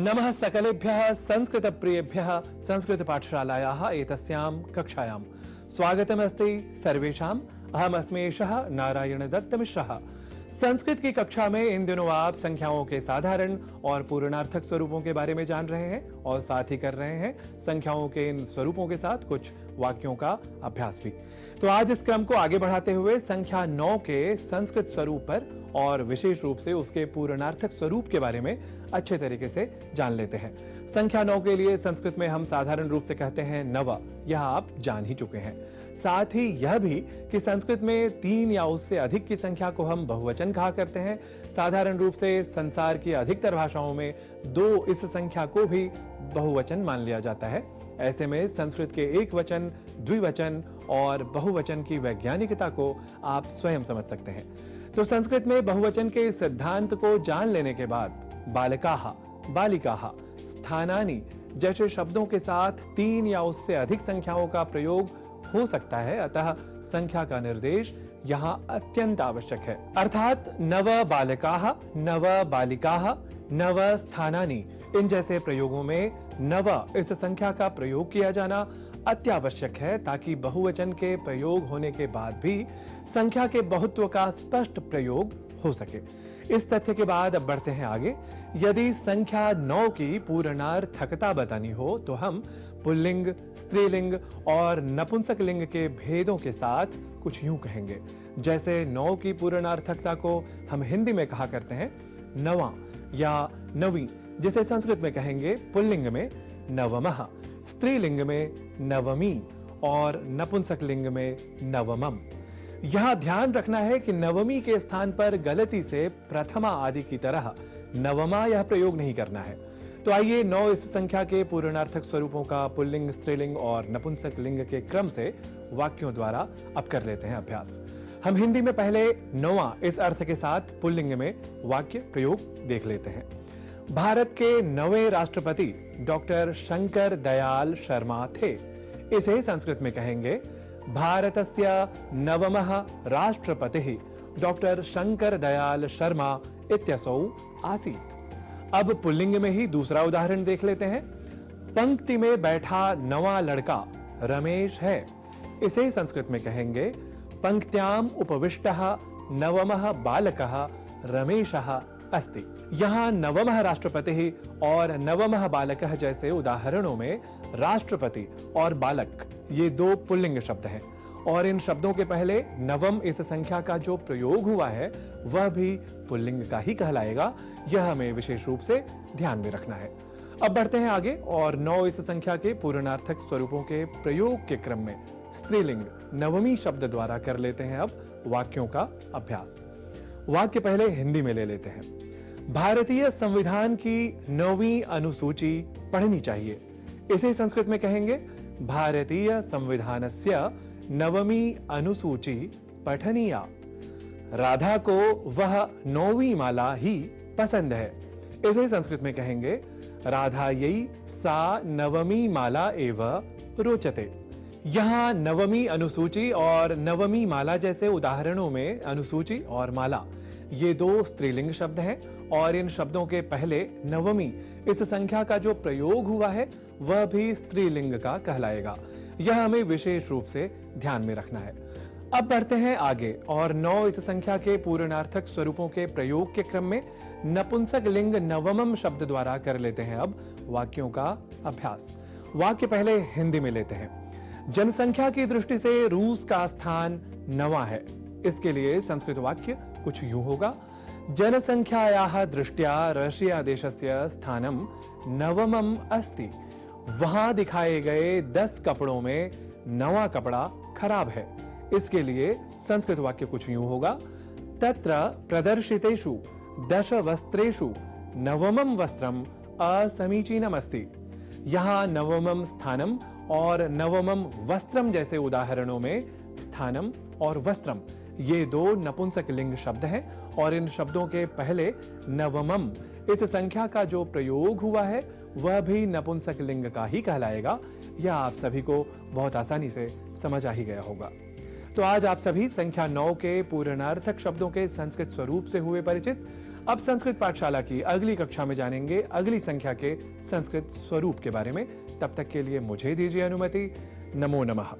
नमः सकलेभ्यः संस्कृतप्रियेभ्यः संस्कृतपाठशालायाः एतस्यां कक्षायां स्वागतमस्ति सर्वेषाम्। अहमस्मि एषः नारायणदत्तमिश्रः। संस्कृत की कक्षा में इन दिनों आप संख्याओं के साधारण और पूर्णार्थक स्वरूपों के बारे में जान रहे हैं और साथ ही कर रहे हैं संख्याओं के इन स्वरूपों के साथ कुछ वाक्यों का अभ्यास भी। तो आज इस क्रम को आगे बढ़ाते हुए संख्या 9 के संस्कृत स्वरूप पर और विशेष रूप से उसके पूर्णार्थक स्वरूप के बारे में अच्छे तरीके से जान लेते हैं। संख्या 9 के लिए संस्कृत में हम साधारण रूप से कहते हैं नव, यह आप जान ही चुके हैं। साथ ही यह भी कि संस्कृत में 3 या उससे अधिक की संख्या को हम बहुवचन कहा करते हैं। साधारण रूप से संसार की अधिकतर भाषाओं में 2 इस संख्या को भी बहुवचन मान लिया जाता है। ऐसे में संस्कृत के एक वचन, द्विवचन और बहुवचन की वैज्ञानिकता को आप स्वयं समझ सकते हैं। तो संस्कृत में बहुवचन के सिद्धांत को जान लेने के बाद बालकाः, बालिकाः, स्थानानि जैसे शब्दों के साथ 3 या उससे अधिक संख्याओं का प्रयोग हो सकता है। अतः संख्या का निर्देश यहाँ अत्यंत आवश्यक है। अर्थात नव बालकाः, नव बालिकाः, नव स्थानानि, इन जैसे प्रयोगों में नव इस संख्या का प्रयोग किया जाना अत्यावश्यक है ताकि बहुवचन के प्रयोग होने के बाद भी संख्या के बहुत्व का स्पष्ट प्रयोग हो सके। इस तथ्य के बाद अब बढ़ते हैं आगे। यदि संख्या 9 की पूर्णार्थकता बतानी हो तो हम पुल्लिंग, स्त्रीलिंग और नपुंसक लिंग के भेदों के साथ कुछ यूं कहेंगे। जैसे 9 की पूर्णार्थकता को हम हिंदी में कहा करते हैं नवा या नवी, जिसे संस्कृत में कहेंगे पुल्लिंग में नवमः, स्त्रीलिंग में नवमी और नपुंसक लिंग में नवमम। यहां ध्यान रखना है कि नवमी के स्थान पर गलती से प्रथमा आदि की तरह नवमा यह प्रयोग नहीं करना है। तो आइए 9 इस संख्या के पूर्णार्थक स्वरूपों का पुल्लिंग, स्त्रीलिंग और नपुंसक लिंग के क्रम से वाक्यों द्वारा अब कर लेते हैं अभ्यास। हम हिंदी में पहले नौवां इस अर्थ के साथ पुल्लिंग में वाक्य प्रयोग देख लेते हैं। भारत के 9वें राष्ट्रपति डॉक्टर शंकर दयाल शर्मा थे। इसे संस्कृत में कहेंगे भारतस्य नवमः राष्ट्रपतिः डॉक्टर शंकर दयाल शर्मा इत्यसौ आसीत्। अब पुल्लिंग में ही दूसरा उदाहरण देख लेते हैं। पंक्ति में बैठा नवा लड़का रमेश है। इसे संस्कृत में कहेंगे पंक्त्याम उपविष्टः नवमः बालकः रमेशः अस्ति। यहाँ नवमः राष्ट्रपति और नवमः बालकः जैसे उदाहरणों में राष्ट्रपति और बालक ये 2 पुल्लिंग शब्द हैं और इन शब्दों के पहले नवम इस संख्या का जो प्रयोग हुआ है वह भी पुल्लिंग का ही कहलाएगा। यह हमें विशेष रूप से ध्यान में रखना है। अब बढ़ते हैं आगे और 9 इस संख्या के पूर्णार्थक स्वरूपों के प्रयोग के क्रम में स्त्रीलिंग नवमी शब्द द्वारा कर लेते हैं अब वाक्यों का अभ्यास। वाक्य पहले हिंदी में ले लेते हैं। भारतीय संविधान की 9वीं अनुसूची पढ़नी चाहिए। इसे संस्कृत में कहेंगे भारतीय संविधानस्य 9वीं अनुसूची पठनीया। राधा को वह 9वीं माला ही पसंद है। इसे संस्कृत में कहेंगे राधायै सा 9वीं माला एव रोचते। यहाँ 9वीं अनुसूची और 9वीं माला जैसे उदाहरणों में अनुसूची और माला ये 2 स्त्रीलिंग शब्द हैं और इन शब्दों के पहले नवमी इस संख्या का जो प्रयोग हुआ है वह भी स्त्रीलिंग का कहलाएगा। यह हमें विशेष रूप से ध्यान में रखना है। अब बढ़ते हैं आगे और 9 इस संख्या के पूर्णार्थक स्वरूपों के प्रयोग के क्रम में नपुंसक लिंग नवमम शब्द द्वारा कर लेते हैं अब वाक्यों का अभ्यास। वाक्य पहले हिंदी में लेते हैं। जनसंख्या की दृष्टि से रूस का स्थान 9वां है। इसके लिए संस्कृत वाक्य कुछ यूं होगा। जनसंख्यायाः दृष्ट्या रशिया देशस्य स्थानम 9वम अस्ति। वहां दिखाए गए 10 कपड़ों में 9वां कपड़ा खराब है। इसके लिए संस्कृत वाक्य कुछ यूं होगा। तत्र प्रदर्शितेषु 10 वस्त्रेषु 9वम वस्त्रम असमीचीनम अस्ति। यहाँ 9वम स्थानम और 9वम वस्त्रम जैसे उदाहरणों में स्थानम और वस्त्रम ये 2 नपुंसक लिंग शब्द हैं और इन शब्दों के पहले नवमम इस संख्या का जो प्रयोग हुआ है वह भी नपुंसक लिंग का ही कहलाएगा। यह आप सभी को बहुत आसानी से समझ आ ही गया होगा। तो आज आप सभी संख्या 9 के पूर्णार्थक शब्दों के संस्कृत स्वरूप से हुए परिचित। अब संस्कृत पाठशाला की अगली कक्षा में जानेंगे अगली संख्या के संस्कृत स्वरूप के बारे में। तब तक के लिए मुझे दीजिए अनुमति। नमो नमः।